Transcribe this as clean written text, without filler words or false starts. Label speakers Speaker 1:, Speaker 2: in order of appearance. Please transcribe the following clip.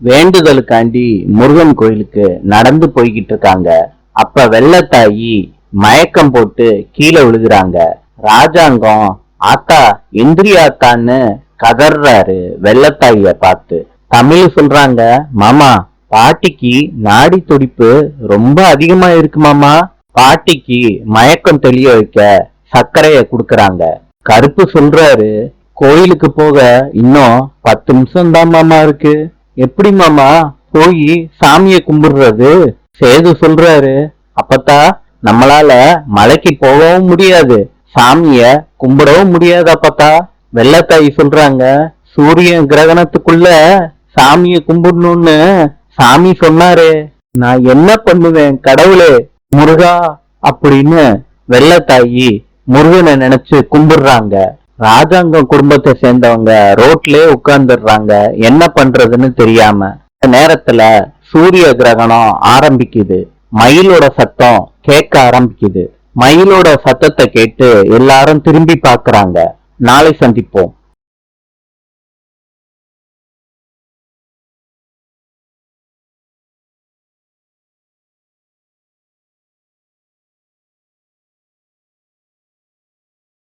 Speaker 1: வேண்டுதலுக்காண்டி முருகன் கோயிலுக்கு நடந்து போய்கிட்டு இருக்காங்க. அப்ப வெள்ளத்தாயி மயக்கம் போட்டு கீழே விழுகிறாங்க. ராஜாங்கம் ஆத்தா எந்திரியாத்தான்னு கதறாரு வெள்ளத்தாய பார்த்து. தமிழ் சொல்றாங்க, மாமா பாட்டிக்கு நாடி துடிப்பு ரொம்ப அதிகமா இருக்கு மாமா. பாட்டிக்கு மயக்கம் தெளிய வைக்க சர்க்கரைய குடுக்கறாங்க. கருப்பு சொல்றாரு, கோயிலுக்கு போக இன்னும் 10 நிமிஷம் தான் மாமா இருக்கு. எப்படி மாமா போய் சாமிய கும்பிடுறது? சேது சொல்றாரு, அப்பத்தா நம்மளால மலைக்கு போகவும் முடியாது, சாமிய கும்பிடவும் முடியாது அப்பத்தா. வெள்ளத்தாயி சொல்றாங்க, சூரிய கிரகணத்துக்குள்ள சாமிய கும்பிடணும்னு சாமி சொன்னாரு, நான் என்ன பண்ணுவேன் கடவுளே முருகா அப்படின்னு வெள்ளத்தாயி முருகனை நினைச்சு கும்பிடுறாங்க. ராஜாங்கம் குடும்பத்தை சேர்ந்தவங்க ரோட்லயே உட்கார்ந்துடுறாங்க, என்ன பண்றதுன்னு தெரியாம. நேரத்துல சூரிய கிரகணம் ஆரம்பிக்குது. மயிலோட சத்தம் கேட்க ஆரம்பிக்குது. மயிலோட சத்தத்தை கேட்டு எல்லாரும் திரும்பி பாக்குறாங்க. நாளை சந்திப்போம்.